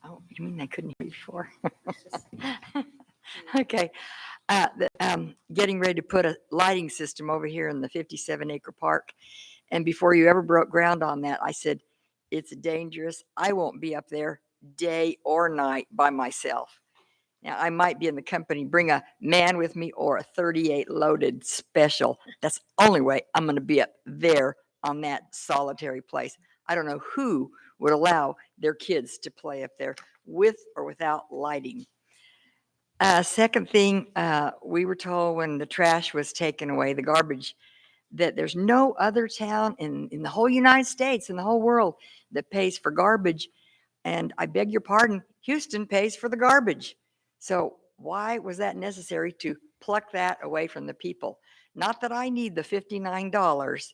Oh, you mean they couldn't hear you before? Okay. Getting ready to put a lighting system over here in the 57-acre park. And before you ever broke ground on that, I said, it's dangerous. I won't be up there day or night by myself. Now, I might be in the company, bring a man with me or a 38 loaded special. That's the only way I'm going to be up there on that solitary place. I don't know who would allow their kids to play up there with or without lighting. Second thing, we were told when the trash was taken away, the garbage, that there's no other town in the whole United States, in the whole world, that pays for garbage. And I beg your pardon, Houston pays for the garbage. So why was that necessary to pluck that away from the people? Not that I need the $59,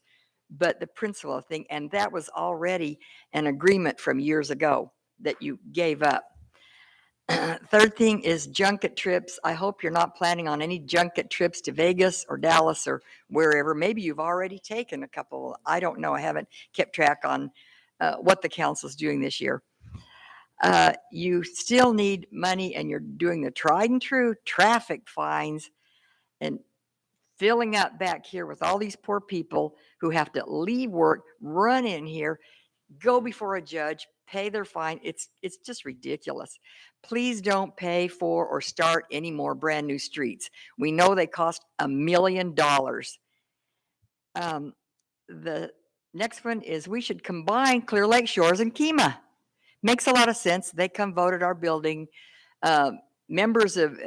but the principle of thing. And that was already an agreement from years ago that you gave up. Third thing is junket trips. I hope you're not planning on any junket trips to Vegas or Dallas or wherever. Maybe you've already taken a couple. I don't know. I haven't kept track on what the council's doing this year. You still need money, and you're doing the tried and true traffic fines and filling up back here with all these poor people who have to leave work, run in here, go before a judge, pay their fine. It's just ridiculous. Please don't pay for or start any more brand new streets. We know they cost $1 million. The next one is we should combine Clear Lake Shores and Kemah. Makes a lot of sense. They come voted our building. Members of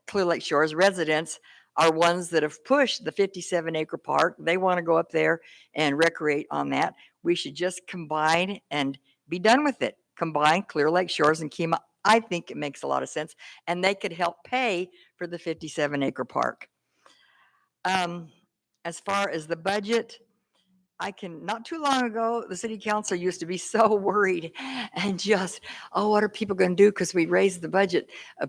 Clear Lake Shores, residents, are ones that have pushed the 57-acre park. They want to go up there and recreate on that. We should just combine and be done with it. Combine Clear Lake Shores and Kemah. I think it makes a lot of sense. And they could help pay for the 57-acre park. As far as the budget, not too long ago, the city council used to be so worried and just, oh, what are people going to do? Because we raised the budget a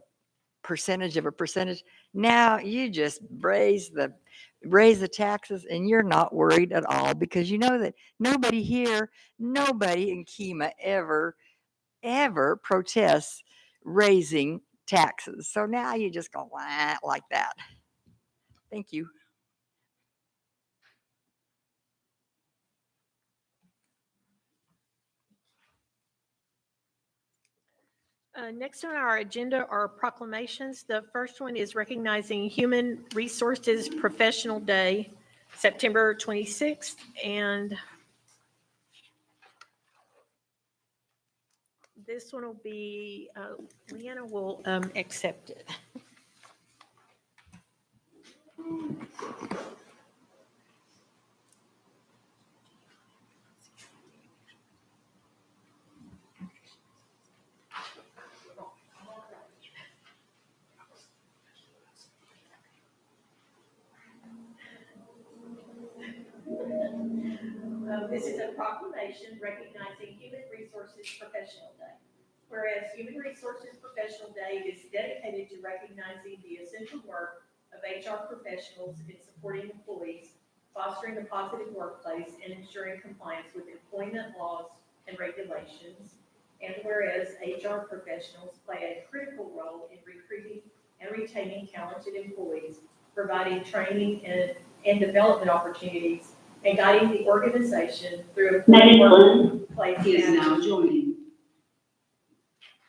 percentage of a percentage. Now you just raise the taxes and you're not worried at all because you know that nobody in Kemah ever protests raising taxes. So now you just go wah, like that. Thank you. Next on our agenda are proclamations. The first one is recognizing Human Resources Professional Day, September 26th. And this one will be, Leanna will accept it. This is a proclamation recognizing Human Resources Professional Day. Whereas Human Resources Professional Day is dedicated to recognizing the essential work of HR professionals in supporting employees, fostering a positive workplace, and ensuring compliance with employment laws and regulations. And whereas HR professionals play a critical role in recruiting and retaining talented employees, providing training and development opportunities, and guiding the organization through a workplace now joining.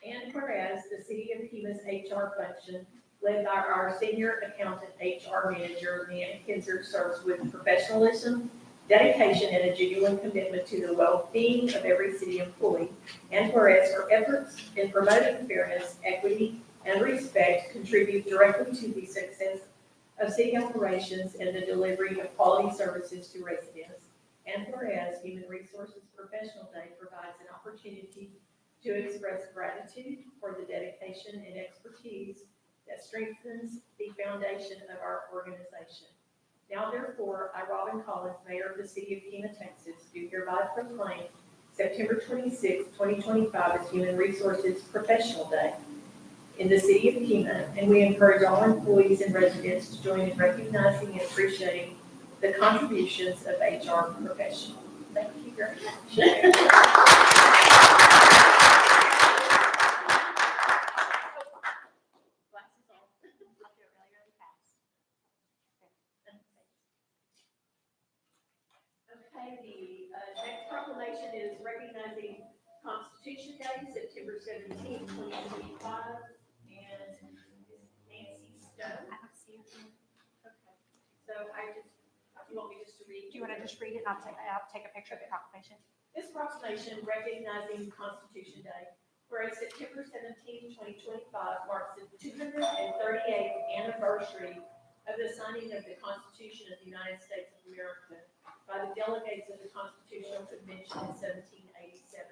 And whereas the City of Kemah's HR function, led by our senior accountant HR manager, Leanna Kinzer, serves with professionalism, dedication, and a genuine commitment to the well-being of every city employee. And whereas her efforts in promoting fairness, equity, and respect contribute directly to the success of city operations and the delivery of quality services to residents. And whereas Human Resources Professional Day provides an opportunity to express gratitude for the dedication and expertise that strengthens the foundation of our organization. Now, therefore, I, Robin Collins, Mayor of the City of Kemah, Texas, do hereby proclaim September 26, 2025 as Human Resources Professional Day in the City of Kemah, and we encourage all employees and residents to join in recognizing and appreciating the contributions of HR professionals. Thank you very much. the next proclamation is recognizing Constitution Day, September 17, 2025. And Nancy Stone. I don't see it. Okay. So you want me just to read? Do you want to just read it? I'll take a picture of the proclamation. This proclamation recognizing Constitution Day, whereas September 17, 2025 marks the 238th anniversary of the signing of the Constitution of the United States of America by the delegates of the Constitutional Convention in 1787.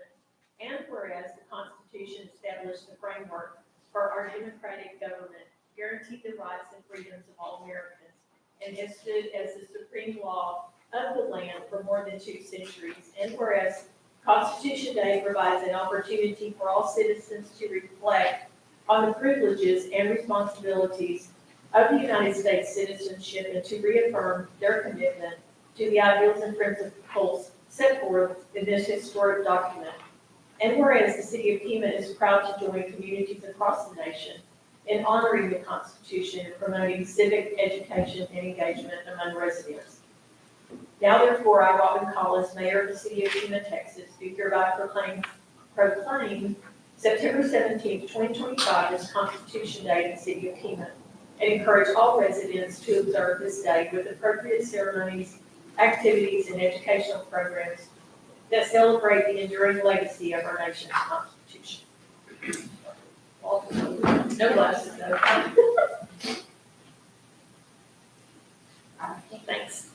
And whereas the Constitution established the framework for our democratic government, guaranteed the rights and freedoms of all Americans, and has stood as the supreme law of the land for more than 2 centuries. And whereas Constitution Day provides an opportunity for all citizens to reflect on the privileges and responsibilities of the United States citizenship and to reaffirm their commitment to the ideals and principles set forth in this historic document. And whereas the city of Pima is proud to join communities across the nation in honoring the Constitution and promoting civic education and engagement among residents. Now therefore, I, Robin Collins, Mayor of the City of Pima, Texas, do hereby proclaim September 17, 2025 as Constitution Day in the City of Pima, and encourage all residents to observe this day with appropriate ceremonies, activities, and educational programs that celebrate the enduring legacy of our nation's Constitution. No glasses, though. Thanks.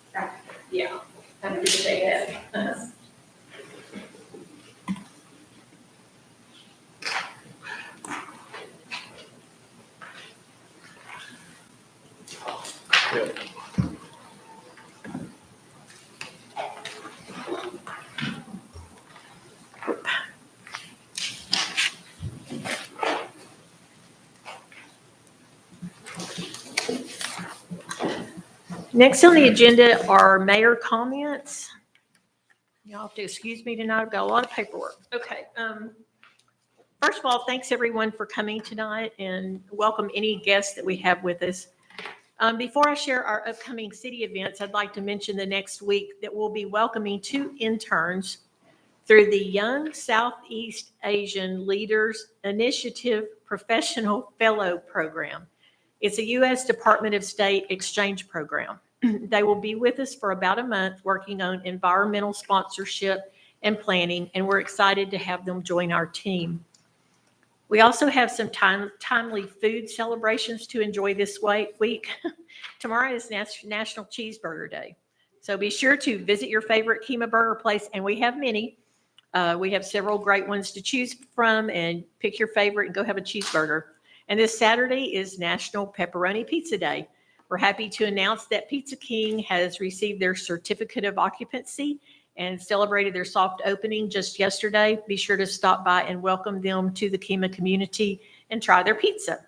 Yeah. I appreciate that. Next on the agenda are mayor comments. Y'all have to excuse me tonight. I've got a lot of paperwork. Okay. First of all, thanks everyone for coming tonight and welcome any guests that we have with us. Before I share our upcoming city events, I'd like to mention the next week that we'll be welcoming 2 interns through the Young Southeast Asian Leaders Initiative Professional Fellow Program. It's a U.S. Department of State exchange program. They will be with us for about a month working on environmental sponsorship and planning, and we're excited to have them join our team. We also have some timely food celebrations to enjoy this week. Tomorrow is National Cheeseburger Day, so be sure to visit your favorite Kima burger place, and we have many. We have several great ones to choose from, and pick your favorite and go have a cheeseburger. And this Saturday is National Pepperoni Pizza Day. We're happy to announce that Pizza King has received their certificate of occupancy and celebrated their soft opening just yesterday. Be sure to stop by and welcome them to the Kima community and try their pizza.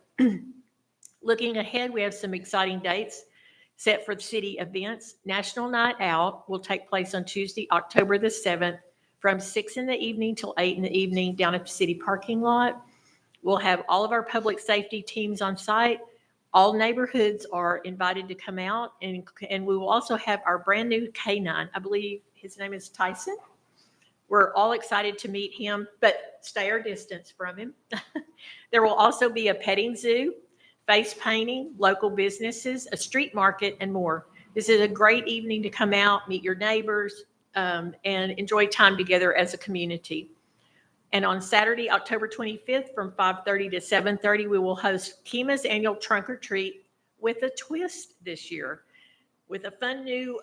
Looking ahead, we have some exciting dates set for the city events. National Night Out will take place on Tuesday, October the 7th from 6 in the evening till 8 in the evening down at the city parking lot. We'll have all of our public safety teams on site. All neighborhoods are invited to come out, and we will also have our brand new K9. I believe his name is Tyson. We're all excited to meet him, but stay our distance from him. There will also be a petting zoo, face painting, local businesses, a street market, and more. This is a great evening to come out, meet your neighbors, and enjoy time together as a community. And on Saturday, October 25th, from 5:30 to 7:30, we will host Kima's annual Trunk or Treat with a twist this year. With a fun new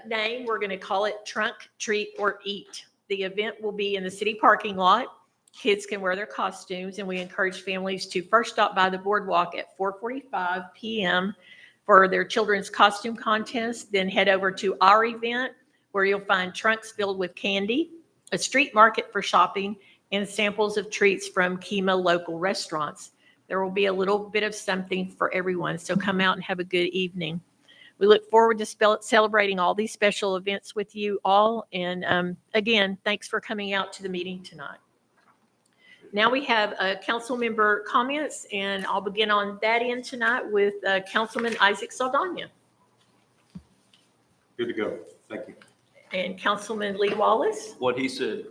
name, we're going to call it Trunk, Treat, or Eat. The event will be in the city parking lot. Kids can wear their costumes, and we encourage families to first stop by the boardwalk at 4:45 p.m. for their children's costume contest, then head over to our event where you'll find trunks filled with candy, a street market for shopping, and samples of treats from Kima local restaurants. There will be a little bit of something for everyone, so come out and have a good evening. We look forward to celebrating all these special events with you all, and again, thanks for coming out to the meeting tonight. Now we have council member comments, and I'll begin on that end tonight with Councilman Isaac Saldana. Good to go. Thank you. And Councilman Lee Wallace. What he said.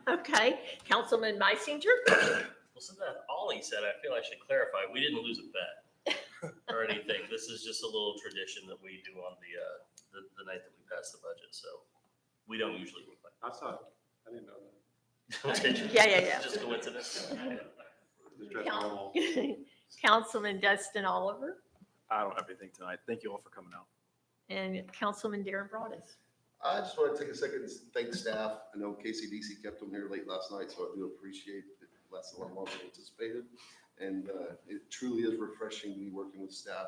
Okay, Councilman Meisinger. Well, since that's all he said, I feel I should clarify, we didn't lose a bet or anything. This is just a little tradition that we do on the night that we pass the budget, so we don't usually win. I saw it. I didn't know Yeah. Just coincidence. that. Just dressed normal. Councilman Dustin Oliver I don't have anything tonight. Thank you all for coming out. and Councilman Darren Broadus. I just want to take a second and thank staff. I know KCDC kept them here late last night, so I do appreciate it. Less than what I anticipated. And it truly is refreshing to be working with staff,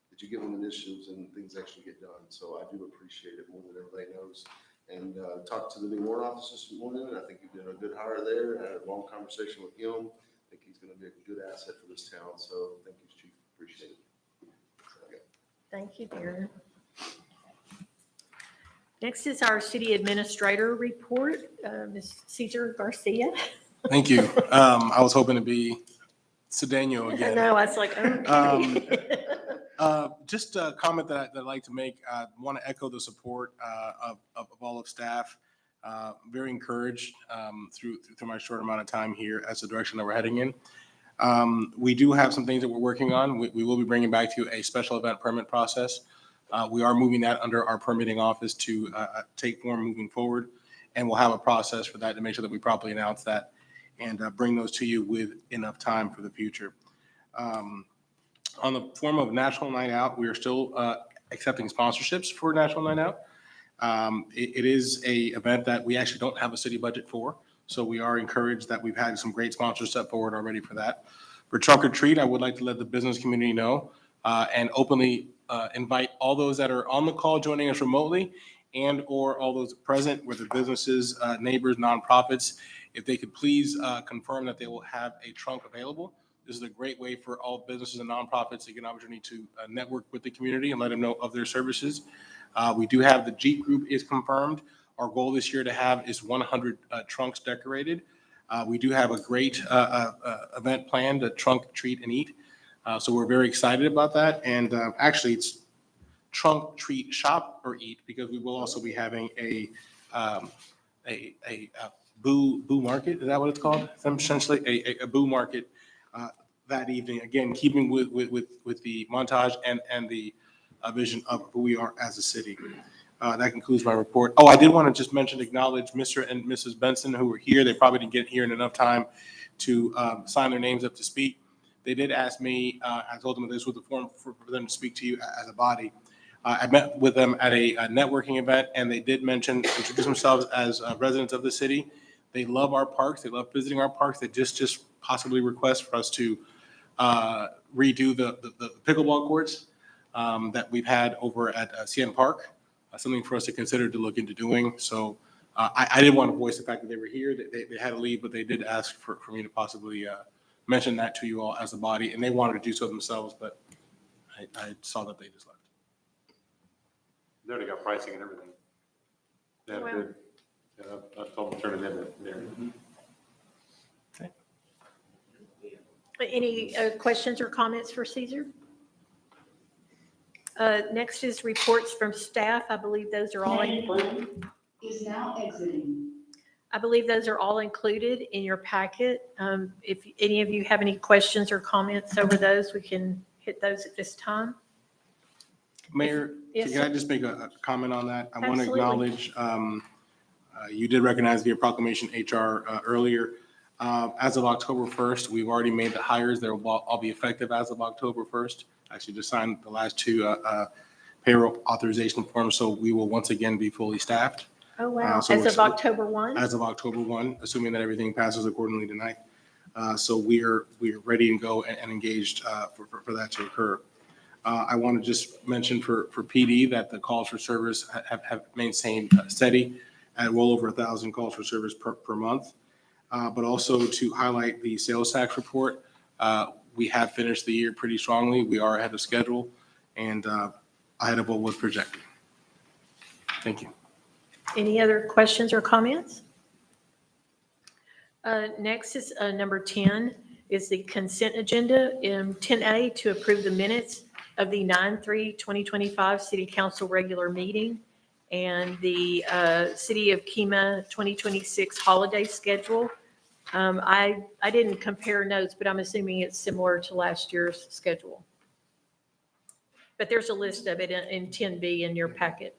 that you give them initiatives and things actually get done. So I do appreciate it more than everybody knows. And talked to the new warrant officer this morning, and I think you did a good hire there. I had a long conversation with him. I think he's going to be a good asset for this town. So thank you, Chief. Appreciate it. Thank you, Darren. Next is our city administrator report, Ms. Cesar Garcia. Thank you. I was hoping to be Cedeno I again. know, I was like, okay. Just a comment that I'd like to make. I want to echo the support of all of staff. Very encouraged through my short amount of time here as the direction that we're heading in. We do have some things that we're working on. We will be bringing back to you a special event permit process. We are moving that under our permitting office to take form moving forward. And we'll have a process for that to make sure that we properly announce that and bring those to you with enough time for the future. On the form of National Night Out, we are still accepting sponsorships for National Night Out. It is a event that we actually don't have a city budget for, so we are encouraged that we've had some great sponsors step forward already for that. For Trunk or Treat, I would like to let the business community know and openly invite all those that are on the call joining us remotely and or all those present, whether businesses, neighbors, nonprofits, if they could please confirm that they will have a trunk available. This is a great way for all businesses and nonprofits to get an opportunity to network with the community and let them know of their services. We do have the Jeep group is confirmed. Our goal this year to have is 100 trunks decorated. We do have a great event planned, a trunk, treat, and eat. So we're very excited about that. And actually, it's trunk, treat, shop, or eat, because we will also be having a boo market. Is that what it's called? Essentially, a boo market that evening. Again, keeping with the montage and the vision of who we are as a city. That concludes my report. Oh, I did want to just acknowledge Mr. and Mrs. Benson who were here. They probably didn't get here in enough time to sign their names up to speak. They did ask me, I told them this was the forum for them to speak to you as a body. I met with them at a networking event, and they did introduce themselves as residents of the city. They love our parks. They love visiting our parks. They just possibly request for us to redo the pickleball courts that we've had over at CN Park. Something for us to consider to look into doing. So I didn't want to voice the fact that they were here. They had to leave, but they did ask for me to possibly mention that to you all as a body, and they wanted to do so themselves, but I saw that they just left. They already got pricing and everything. They had a Wow. good, I told them to turn it in there. Any questions or comments for Caesar? Next is reports from staff. I believe those are all. Is now exiting. I believe those are all included in your packet. If any of you have any questions or comments over those, we can hit those at this time. Mayor, Yes, can I sir. just make a comment on that? I want to Absolutely. acknowledge, you did recognize via proclamation HR earlier. As of October 1st, we've already made the hires. They will all be effective as of October 1st. Actually, just signed the last two payroll authorization forms, so we will once again be fully staffed Oh, wow. so As we're of still- October 1? as of October 1, assuming that everything passes accordingly tonight. So we are ready and go and engaged for that to occur. I want to just mention for PD that the calls for service have maintained steady at well over 1,000 calls for service per month. But also to highlight the sales tax report, we have finished the year pretty strongly. We are ahead of schedule and ahead of what was projected. Thank you. Any other questions or comments? Next is number 10 is the consent agenda. 10A to approve the minutes of the 9/3/2025 City Council regular meeting. and the City of Kima 2026 holiday schedule. I didn't compare notes, but I'm assuming it's similar to last year's schedule. But there's a list of it in 10B in your packet.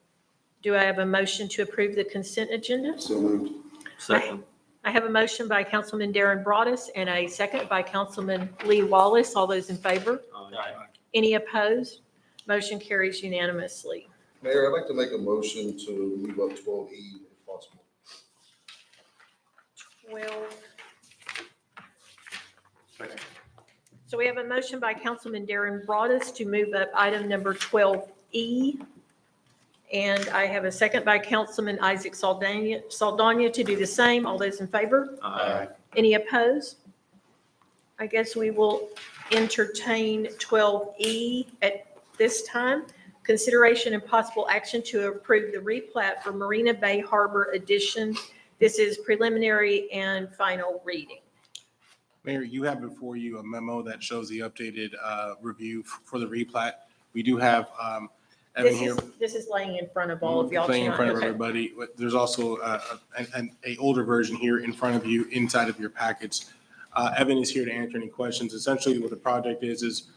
Do I have a motion to approve the consent agenda? So moved. Second. I have a motion by Councilman Darren Broadus and a second by Councilman Lee Wallace. All those in favor? Aye. Any opposed? Motion carries unanimously. Mayor, I'd like to make a motion to move up 12E if possible. 12. Second. So we have a motion by Councilman Darren Broadus to move up item number 12E. And I have a second by Councilman Isaac Saldana to do the same. All those in favor? Aye. Any opposed? I guess we will entertain 12E at this time. Consideration and possible action to approve the replat for Marina Bay Harbor Edition. This is preliminary and final reading. Mayor, you have before you a memo that shows the updated review for the replat. We do have Evan here. This is laying in front of all of y'all Playing in front of tonight. Okay. everybody. But there's also a older version here in front of you, inside of your packets. Evan is here to answer any questions. Essentially, what the project is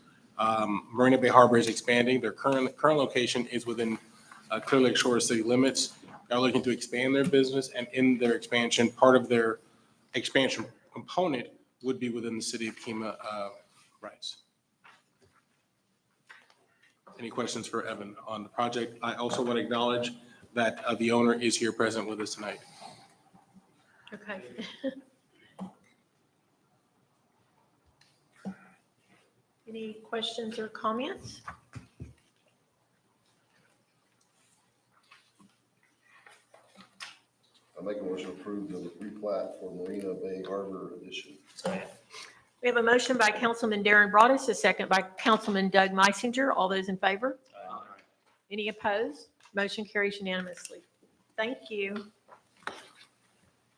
Marina Bay Harbor is expanding. Their current location is within Clear Lake Shore city limits. They're looking to expand their business, and in their expansion, part of their expansion component would be within the city of Kima rights. Any questions for Evan on the project? I also want to acknowledge that the owner is here present with us tonight. Okay. Any questions or comments? I make a motion to approve the replat for Marina Bay Harbor Edition. We have a motion by Councilman Darren Broadus, a second by Councilman Doug Meisinger. All those in favor? Any opposed? Motion carries unanimously. Thank you.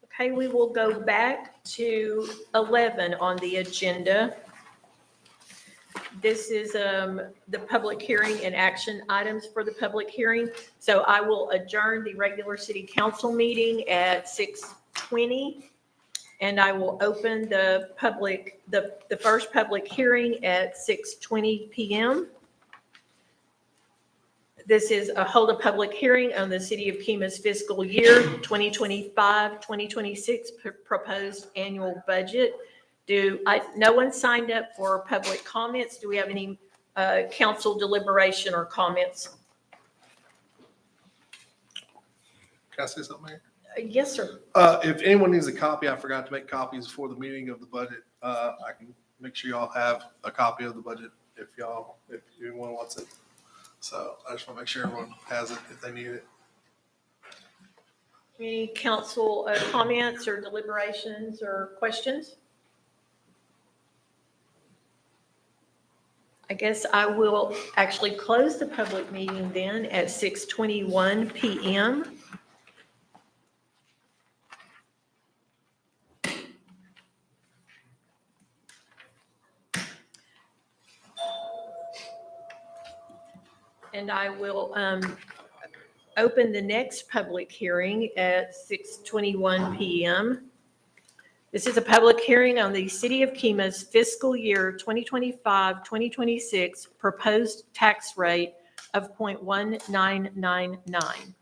Okay, we will go back to 11 on the agenda. This is the public hearing and action items for the public hearing. So I will adjourn the regular city council meeting at 6:20. And I will open the first public hearing at 6:20 PM. This is hold a public hearing on the City of Kima's fiscal year 2025-2026 proposed annual budget. No one signed up for public comments. Do we have any council deliberation or comments? Can I say something, Mayor? Yes, sir. If anyone needs a copy, I forgot to make copies for the meeting of the budget. I can make sure y'all have a copy of the budget if anyone wants it. So I just want to make sure everyone has it if they need it. Any council comments or deliberations or questions? I guess I will actually close the public meeting then at 6:21 PM. And I will open the next public hearing at 6:21 PM. This is a public hearing on the City of Kima's fiscal year 2025-2026 proposed tax rate of 0.1999.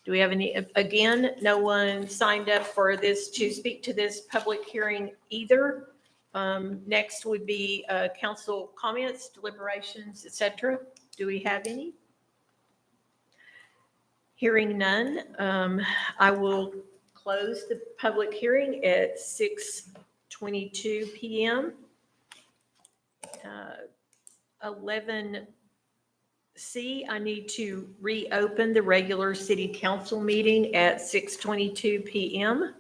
Do we have any, again, no one signed up for this to speak to this public hearing either. Next would be council comments, deliberations, et cetera. Do we have any? Hearing none, I will close the public hearing at 6:22 PM. 11C, I need to reopen the regular city council meeting at 6:22 PM.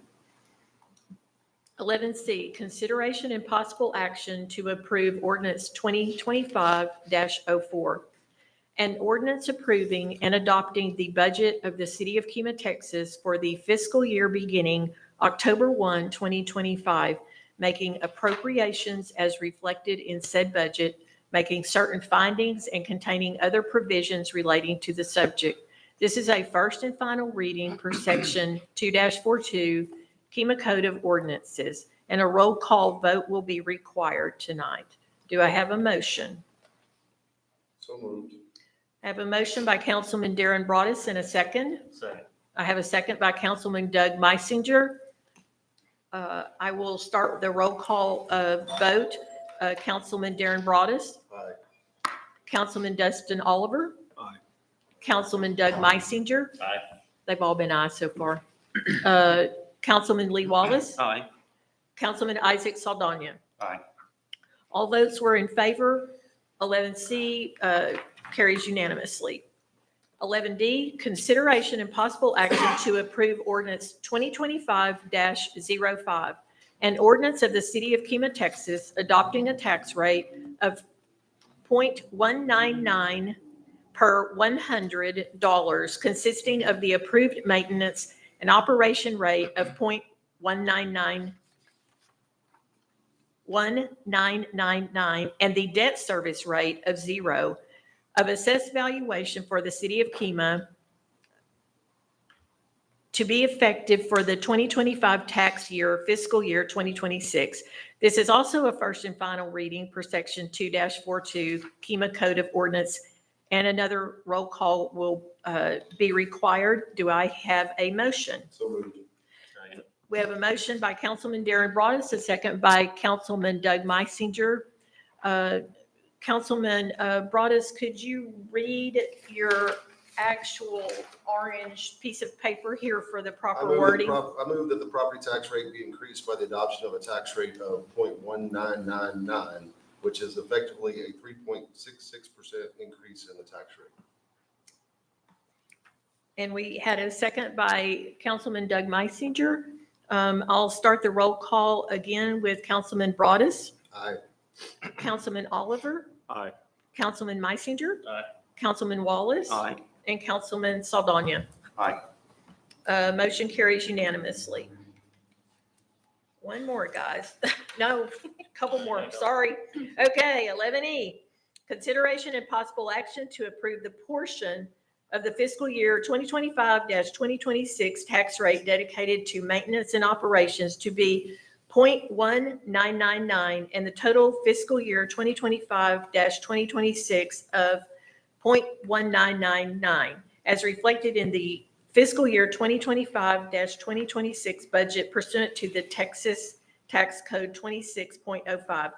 11C, consideration and possible action to approve ordinance 2025-04. An ordinance approving and adopting the budget of the City of Kima, Texas for the fiscal year beginning October 1, 2025, making appropriations as reflected in said budget, making certain findings and containing other provisions relating to the subject. This is a first and final reading per section 2-42 Kima Code of Ordinances, and a roll call vote will be required tonight. Do I have a motion? So moved. I have a motion by Councilman Darren Broadus and a second. Second. I have a second by Councilman Doug Meisinger. I will start with the roll call vote. Councilman Darren Broadus. Aye. Councilman Dustin Oliver. Aye. Councilman Doug Meisinger. Aye. They've all been ayes so far. Councilman Lee Wallace. Aye. Councilman Isaac Saldana. Aye. All votes were in favor. 11C carries unanimously. 11D, consideration and possible action to approve ordinance 2025-05, an ordinance of the city of Kima, Texas, adopting a tax rate of .199 per $100, consisting of the approved maintenance and operation rate of .1999 and the debt service rate of 0 of assessed valuation for the city of Kima to be effective for the 2025 tax year, fiscal year 2026. This is also a first and final reading per section 2-42 Kima Code of Ordinance, and another roll call will be required. Do I have a motion? So moved. Second. We have a motion by Councilman Darren Broadus, a second by Councilman Doug Meisinger. Councilman Broadus, could you read your actual orange piece of paper here for the I proper move that the wording? I move that the property tax rate be increased by the adoption of a tax rate of .1999, which is effectively a 3.66% increase in the tax rate. And we had a second by Councilman Doug Meisinger. I'll start the roll call again with Councilman Broadus, Aye. Councilman Oliver, Aye. Councilman Meisinger, Aye. Councilman Wallace, Aye. and Councilman Saldana. Aye. Motion carries unanimously. One more, guys. No, a couple more, sorry. Okay, 11E, consideration and possible action to approve the portion of the fiscal year 2025-2026 tax rate dedicated to maintenance and operations to be .1999 and the total fiscal year 2025-2026 of .1999 as reflected in the fiscal year 2025-2026 budget pursuant to the Texas Tax Code 26.05.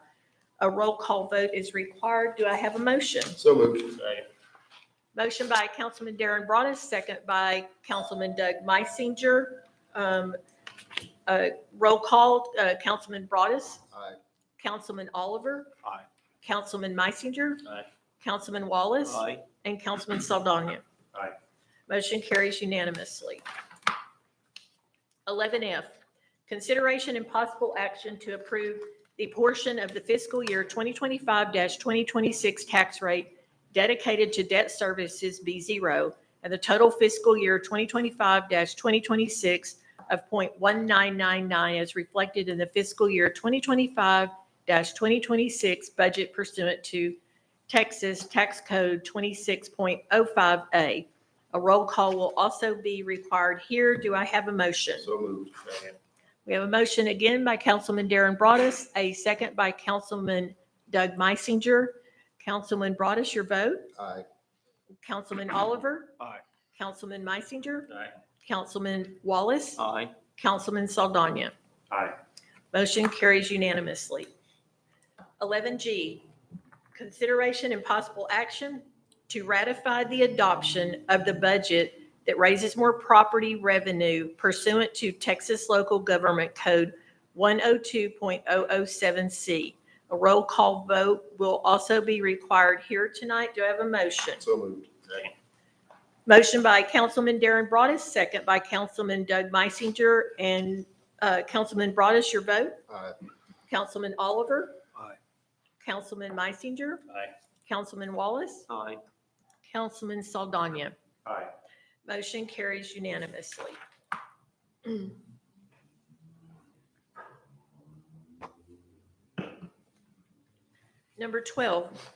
A roll call vote is required. Do I have a motion? So moved. Second. Motion by Councilman Darren Broadus, second by Councilman Doug Meisinger. Roll call, Councilman Broadus, Aye. Councilman Oliver. Aye. Councilman Meisinger. Aye. Councilman Wallace. Aye. And Councilman Saldana. Aye. Motion carries unanimously. 11F, consideration and possible action to approve the portion of the fiscal year 2025-2026 tax rate dedicated to debt services be 0 and the total fiscal year 2025-2026 of .1999 as reflected in the fiscal year 2025-2026 budget pursuant to Texas Tax Code 26.05A. A roll call will also be required here. Do I have a motion? So moved. Second. We have a motion again by Councilman Darren Broadus, a second by Councilman Doug Meisinger. Councilman Broadus, your vote. Aye. Councilman Oliver. Aye. Councilman Meisinger. Aye. Councilman Wallace. Aye. Councilman Saldana. Aye. Motion carries unanimously. 11G, consideration and possible action to ratify the adoption of the budget that raises more property revenue pursuant to Texas Local Government Code 102.007C. A roll call vote will also be required here tonight. Do I have a motion? So moved. Second. Motion by Councilman Darren Broadus, second by Councilman Doug Meisinger. And Councilman Broadus, your vote? Aye. Councilman Oliver? Aye. Councilman Meisinger? Aye. Councilman Wallace? Aye. Councilman Saldana? Aye. Motion carries unanimously. Number 12,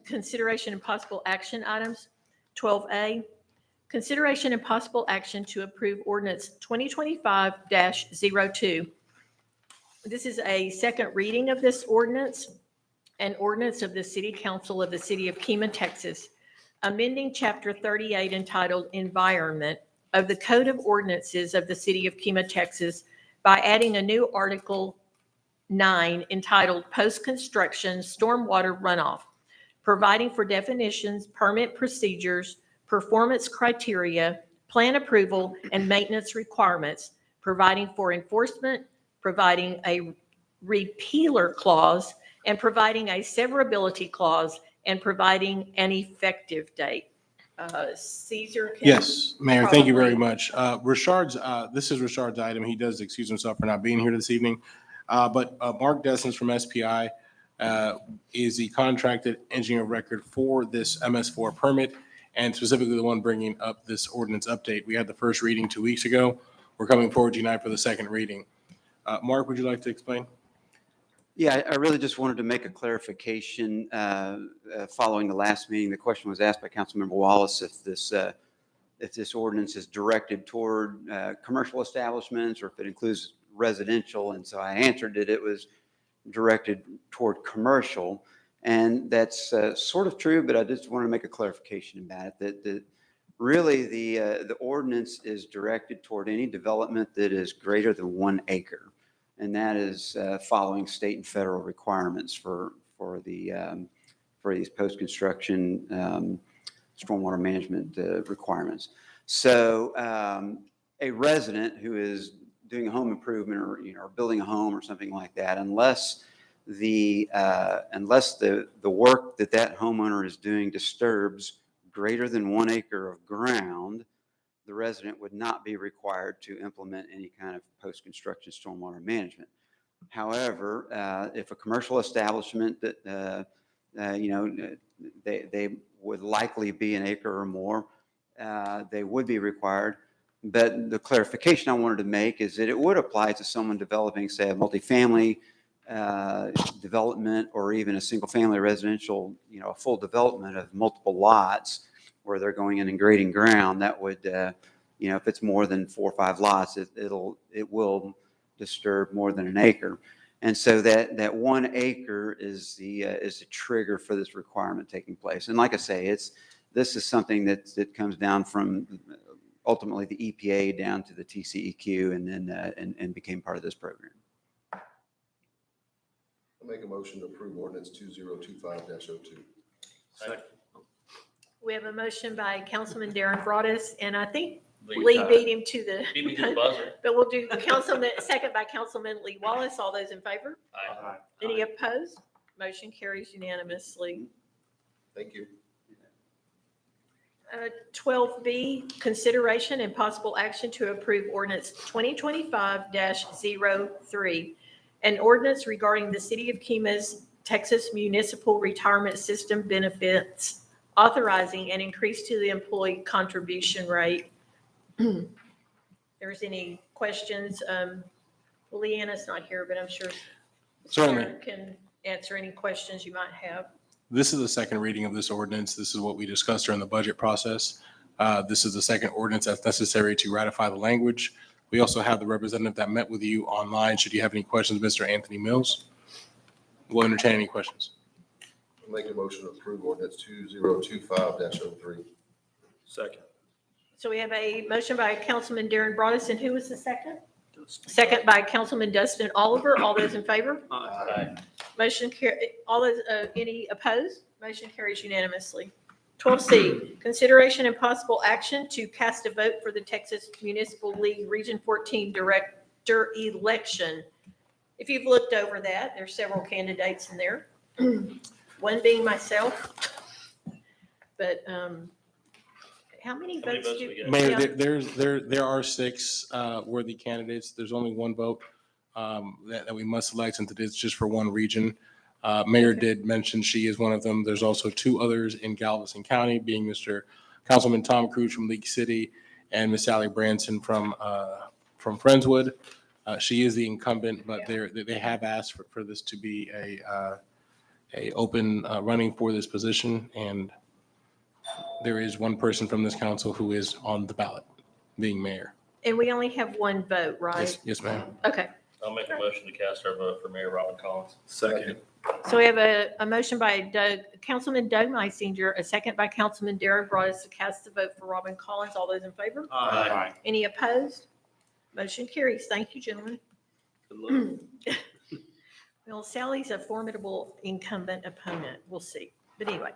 consideration and possible action items 12A, consideration and possible action to approve ordinance 2025-02. This is a second reading of this ordinance, an ordinance of the City Council of the City of Kema, Texas, amending Chapter 38 entitled Environment of the Code of Ordinances of the City of Kema, Texas, by adding a new Article 9 entitled Post-Construction Stormwater Runoff, providing for definitions, permit procedures, performance criteria, plan approval, and maintenance requirements, providing for enforcement, providing a repealer clause, and providing a severability clause, and providing an effective date. Caesar? can- Yes, Mayor, thank you very probably- much. This is Richard's item. He does excuse himself for not being here this evening. But Mark Dessens from SPI is the contracted engineer of record for this MS4 permit, and specifically the one bringing up this ordinance update. We had the first reading 2 weeks ago. We're coming forward tonight for the second reading. Mark, would you like to explain? Yeah, I really just wanted to make a clarification. Following the last meeting, the question was asked by Councilmember Wallace if this ordinance is directed toward commercial establishments or if it includes residential. And so I answered that it was directed toward commercial. And that's sort of true, but I just want to make a clarification about it, that really the ordinance is directed toward any development that is greater than 1 acre. And that is following state and federal requirements for these post-construction stormwater management requirements. So a resident who is doing a home improvement or or building a home or something like that, unless the work that homeowner is doing disturbs greater than 1 acre of ground, the resident would not be required to implement any kind of post-construction stormwater management. However, if a commercial establishment that, they would likely be 1 acre or more, they would be required. But the clarification I wanted to make is that it would apply to someone developing, say, a multifamily development or even a single-family residential, a full development of multiple lots where they're going in and grading ground. That would, if it's more than 4 or 5 lots, it will disturb more than 1 acre. And so that 1 acre is the trigger for this requirement taking place. And like I say, this is something that comes down from ultimately the EPA down to the TCEQ and then and became part of this program. I'll make a motion to approve ordinance 2025-02. Second. We have a motion by Councilman Darren Broadus, and I think Lee, Lee beat him to the. beat me to the buzzer. But we'll do second by Councilman Lee Wallace. All those in favor? Aye. Any opposed? Motion carries unanimously. Thank you. 12B, consideration and possible action to approve ordinance 2025-03, an ordinance regarding the City of Kema's Texas Municipal Retirement System benefits, authorizing an increase to the employee contribution rate. There's any questions? Well, Leanna's not here, but I'm sure Certainly. Sarah can answer any questions you might have. This is the second reading of this ordinance. This is what we discussed during the budget process. This is the second ordinance that's necessary to ratify the language. We also have the representative that met with you online. Should you have any questions, Mr. Anthony Mills? We'll entertain any questions. I'll make a motion to approve ordinance 2025-03. Second. So we have a motion by Councilman Darren Broadus, and who was the second? Second by Councilman Dustin Oliver. All those in favor? Aye. Motion all those, any opposed? Motion carries unanimously. 12C, consideration and possible action to cast a vote for the Texas Municipal League Region 14 Director election. If you've looked over that, there's several candidates in there, one being myself. But how many How many votes votes do? we get? Mayor, Yeah. there are 6 worthy candidates. There's only 1 vote that we must select, since it is just for 1 region. Mayor did mention she is one of them. There's also 2 others in Galveston County, being Mr. Councilman Tom Cruz from League City and Miss Sally Branson from Friendswood. She is the incumbent, but they have asked for this to be a open running for this position, and there is one person from this council who is on the ballot, being mayor. And we only have one vote, right? Yes, yes, ma'am. Okay. I'll make a motion to cast our vote for Mayor Robin Collins. Second. So we have a motion by Councilman Doug Meisinger, a second by Councilman Darren Broadus to cast the vote for Robin Collins. All those in favor? Aye. Any opposed? Motion carries. Thank you, gentlemen. Good luck. Well, Sally's a formidable incumbent opponent. We'll see. But anyway,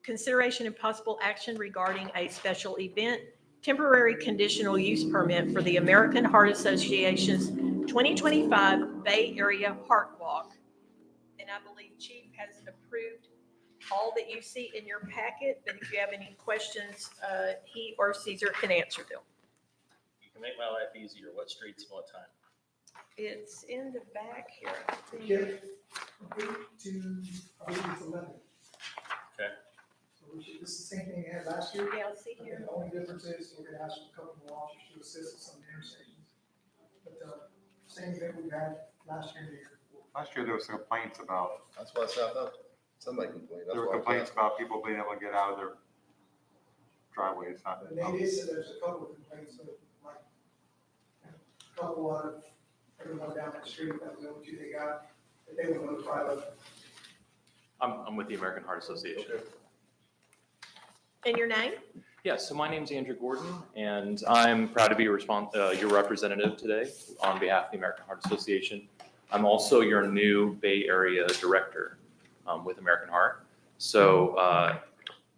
consideration and possible action regarding a special event, temporary conditional use permit for the American Heart Association's 2025 Bay Area Heart Walk. And I believe Chief has approved all that you see in your packet, but if you have any questions, he or Caesar can answer them. You can make my life easier. What streets and what time? It's in the back here. I think. Okay. So we should, this is the same thing we had last year. Yeah, I'll see here. The only difference is we're gonna ask a couple more officers to assist at some intersections. But, same thing we had last year and the year before. Last year, there was some complaints about, That's why I said, somebody complained. That's there were why I complaints about people being able to get out of their driveways. Not- And they did say there's a couple of complaints, so like, a couple of, everyone down the street, that was the only two they got, that they were notified of. I'm with the American Heart Association. And your name? Yes, so my name's Andrew Gordon, and I'm proud to be your representative today on behalf of the American Heart Association. I'm also your new Bay Area Director with American Heart. So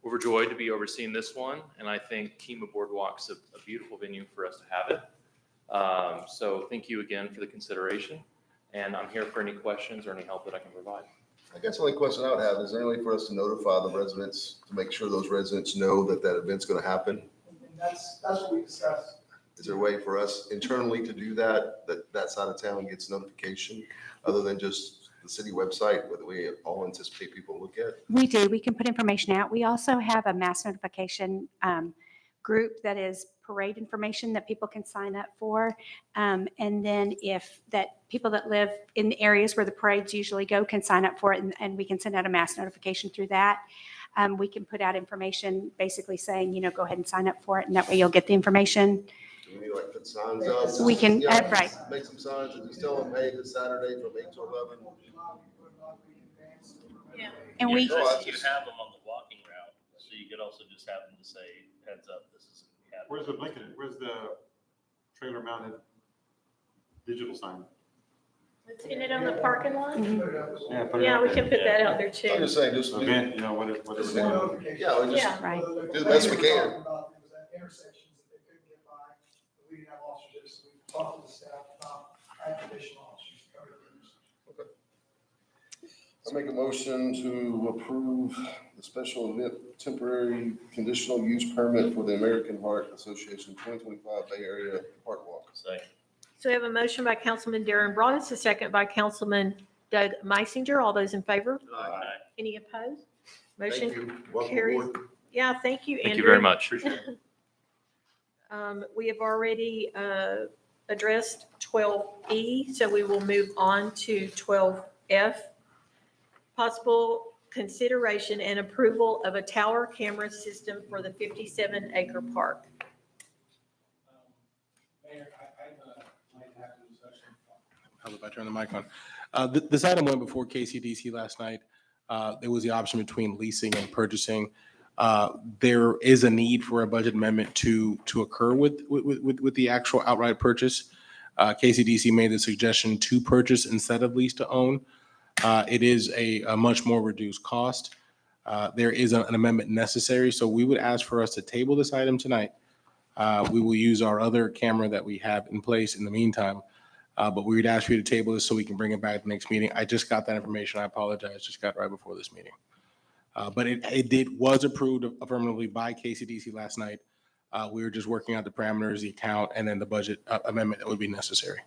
we're overjoyed to be overseeing this one, and I think Kima Boardwalk's a beautiful venue for us to have it. So thank you again for the consideration, and I'm here for any questions or any help that I can provide. I guess the only question I would have, is there any way for us to notify the residents to make sure those residents know that that event's gonna happen? And that's what we discussed. Is there a way for us internally to do that, that side of town gets notification, other than just the city website, whether we all anticipate people look at? We do. We can put information out. We also have a mass notification group that is parade information that people can sign up for. And then if that people that live in the areas where the parades usually go can sign up for it, and we can send out a mass notification through that. We can put out information basically saying, go ahead and sign up for it, and that way you'll get the information. Do we like put signs up? We can, Yeah, right. Make some signs and just tell them, hey, this Saturday from 8 to 11. Yeah. And we, No, I You just- have them on the walking route, so you could also just have them to say, heads up, this is happening. Where's the blinking, where's the trailer mounted digital sign? Let's get it on the parking lot. Yeah, put it Yeah, out we there. can put that out there I'm too. just saying, just do Event, whatever. Just they one do. notification. Yeah, we just- Yeah. Right. Do the best we can. About, there was that intersections that they couldn't get by, that we didn't have officers, so we talked to the staff about adding additional officers to cover those. I make a motion to approve the special event temporary conditional use permit for the American Heart Association 2025 Bay Area Heart Walk. Second. So we have a motion by Councilman Darren Broadus, a second by Councilman Doug Meisinger. All those in favor? Aye. Any opposed? Thank Motion you. Welcome carries. aboard. Yeah, thank you, Andrew. Thank you very much. We have already addressed 12E, so we will move on to 12F. Possible consideration and approval of a tower camera system for the 57-acre park. Mayor, I might have to discussion. How about I turn the mic on? This item went before KCDC last night. There was the option between leasing and purchasing. There is a need for a budget amendment to occur with the actual outright purchase. KCDC made the suggestion to purchase instead of lease to own. It is a much more reduced cost. There is an amendment necessary, so we would ask for us to table this item tonight. We will use our other camera that we have in place in the meantime, but we would ask you to table this so we can bring it back to the next meeting. I just got that information. I apologize. Just got it right before this meeting. But it was approved affirmatively by KCDC last night. We were just working out the parameters, the account, and then the budget amendment that would be necessary.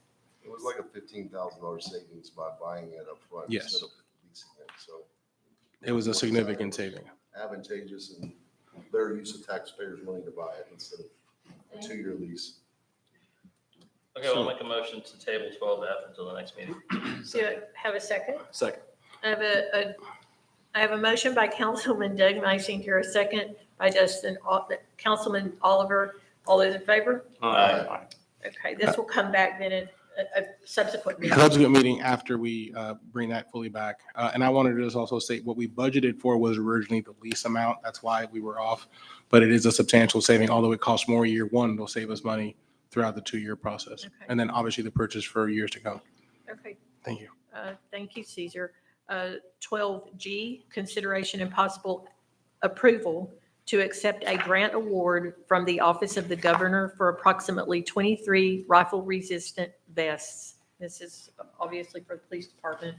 It was like a $15,000 savings by buying it up front Yes. instead of leasing it, so. It was a significant saving. Advantageous and their use of taxpayers' money to buy it instead of a 2-year lease. Okay, we'll make a motion to table 12F until the next meeting. Do I have a second? Second. I have I have a motion by Councilman Doug Meisinger, a second by Councilman Oliver. All those in favor? Okay, this will come back then at a subsequent meeting. Subsequent meeting after we bring that fully back. And I wanted to just also say what we budgeted for was originally the lease amount. That's why we were off. But it is a substantial saving, although it costs more year one, it'll save us money throughout the 2-year process. Okay. And then obviously the purchase for years to come. Okay, Thank you. thank you, Caesar. 12G, consideration and possible approval to accept a grant award from the Office of the Governor for approximately 23 rifle-resistant vests. This is obviously for the police department.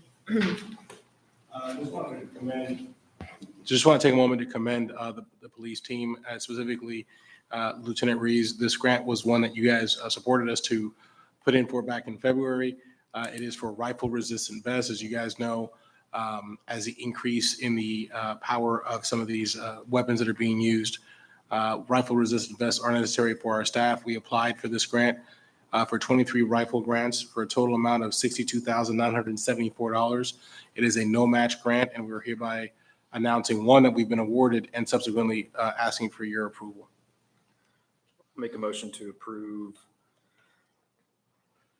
Just want to take a moment to commend the police team, specifically Lieutenant Reeves. This grant was one that you guys supported us to put in for back in February. It is for rifle-resistant vests, as you guys know. As the increase in the power of some of these weapons that are being used. Rifle-resistant vests are necessary for our staff. We applied for this grant for 23 rifle grants for a total amount of $62,974. It is a no-match grant, and we're hereby announcing one that we've been awarded and subsequently asking for your approval. Make a motion to approve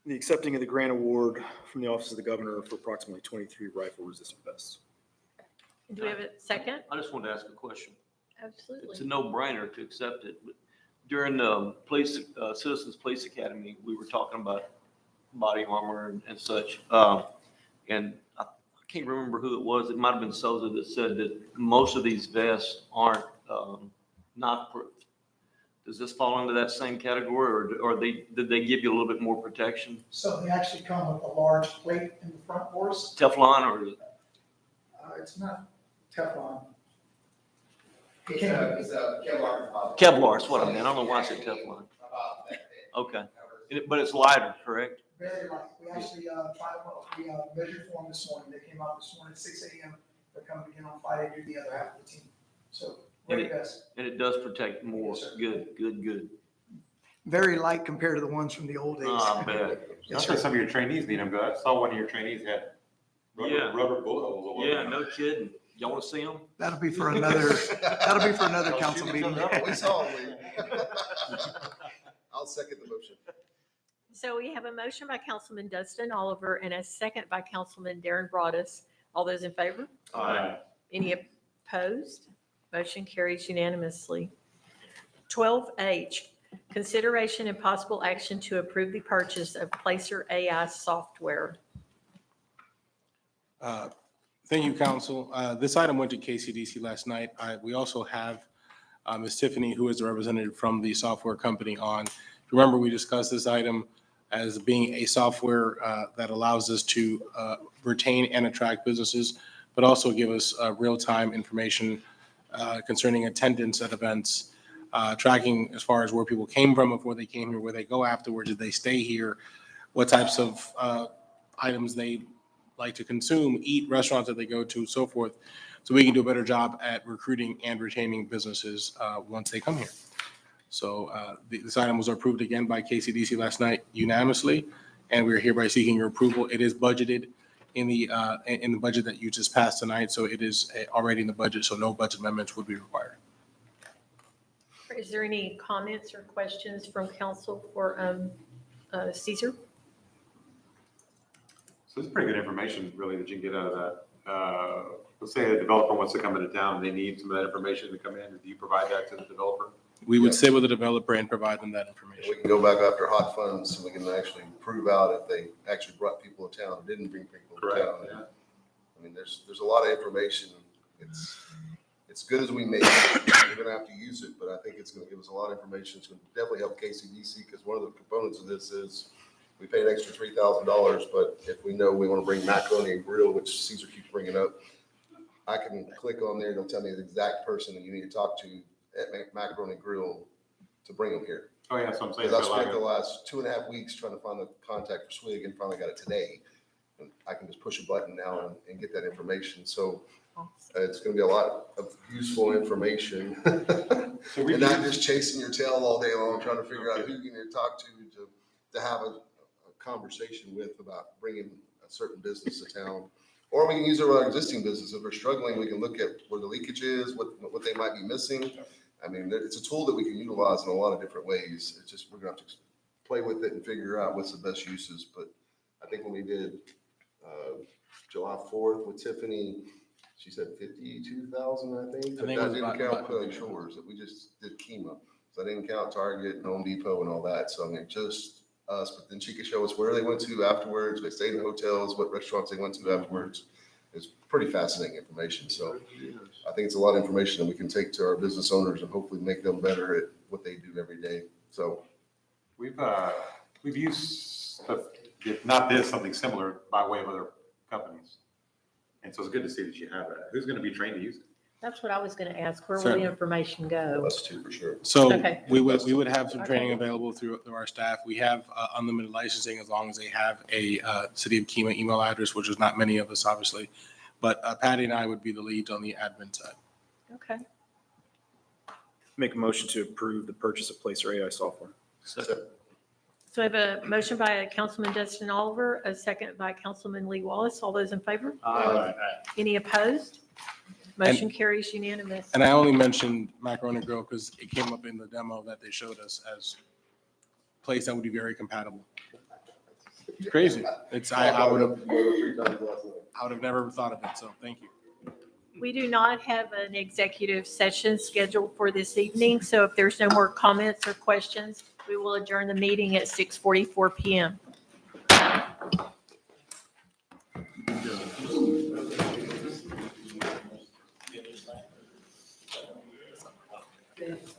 the accepting of the grant award from the Office of the Governor for approximately 23 rifle-resistant vests. Do we have a second? I just wanted to ask a question. It's a Absolutely. no-brainer to accept it. But during the police, Citizens Police Academy, we were talking about body armor and such. And I can't remember who it was. It might have been Souza that said that most of these vests aren't knock-proof. Does this fall into that same category, or did they give you a little bit more protection? So they actually come with a large plate in the front for us. Teflon, or is it? It's not Teflon. It's Kevlar. Kevlar is what I meant. I don't know why I said Teflon. Okay. But it's lighter, correct? Very light. We actually measured for them this morning. They came out this morning at 6 a.m. They're coming again on Friday to do the other half of the team. So great vest. And it does protect more. Yes, sir. Good. Very light compared to the ones from the old days. I bet. I thought some of your trainees need them, but I saw one of your trainees had Yeah. rubber bullet holes. all over Yeah, them. no kidding. Y'all want to see them? That'll be for another I'll council shoot meeting. them up. We saw it. I'll second the motion. So we have a motion by Councilman Dustin Oliver and a second by Councilman Darren Broadus. All those in favor? Aye. Any opposed? Motion carries unanimously. 12H, consideration and possible action to approve the purchase of Placer AI software. Thank you, council. This item went to KCDC last night. We also have Ms. Tiffany, who is the representative from the software company on. If you remember, we discussed this item as being a software that allows us to retain and attract businesses, but also give us real-time information concerning attendance at events, tracking as far as where people came from before they came here, where they go afterwards, did they stay here, what types of items they like to consume, eat, restaurants that they go to, so forth. So we can do a better job at recruiting and retaining businesses once they come here. So this item was approved again by KCDC last night unanimously, and we are hereby seeking your approval. It is budgeted in the budget that you just passed tonight, so it is already in the budget, so no budget amendments would be required. Is there any comments or questions from council for Caesar? So it's pretty good information, really, that you can get out of that. Let's say a developer wants to come into town and they need some of that information to come in. Do you provide that to the developer? We would sit with the developer and provide them that information. We can go back after hot funds so we can actually prove out if they actually brought people to town or didn't bring people to Correct, town. yeah. I mean, there's a lot of information. It's good as we make it. We're gonna have to use it, but I think it's gonna give us a lot of information. It's gonna definitely help KCDC, because one of the components of this is we pay an extra $3,000, but if we know we wanna bring macaroni and grill, which Caesar keeps bringing up, I can click on there, it'll tell me the exact person that you need to talk to at Macaroni Grill to bring them here. Oh, yeah, that's what I'm saying. Because I've So like spent the last 2.5 weeks trying to find the contact for Swig and finally got it today. And I can just push a button now and get that information. So it's gonna be a lot of useful information. So we And not can- just chasing your tail all day long, trying to figure out who you need to talk to have a conversation with about bringing a certain business to town. Or we can use it with our existing business. If we're struggling, we can look at where the leakage is, what they might be missing. I mean, it's a tool that we can utilize in a lot of different ways. It's just, we're gonna have to play with it and figure out what's the best uses. But I think when we did July 4th with Tiffany, she said 52,000, I think. I But think it that was didn't about- count Cutting Shores, that we just did Kima. So I didn't count Target and Home Depot and all that. So I mean, just us, but then she could show us where they went to afterwards, they stayed in hotels, what restaurants they went to afterwards. It's pretty fascinating information. So I think it's a lot of information that we can take to our business owners and hopefully make them better at what they do every day. So We've used, if not this, something similar by way of other companies. And so it's good to see that you have that. Who's going to be trained to use it? That's what I was gonna ask. Where will Sure. the information go? us too, for sure. So Okay. we would have some Okay. training available through our staff. We have unlimited licensing as long as they have a City of Kima email address, which is not many of us, obviously. But Patty and I would be the leads on the admin side. Okay. Make a motion to approve the purchase of Placer AI software. So I have a motion by Councilman Dustin Oliver, a second by Councilman Lee Wallace. All those in favor? Any opposed? Motion carries unanimous. And I only mentioned Macaroni Grill because it came up in the demo that they showed us as a place that would be very compatible. It's crazy. I would have never thought of it. So thank you. We do not have an executive session scheduled for this evening, so if there's no more comments or questions, we will adjourn the meeting at 6:44 PM.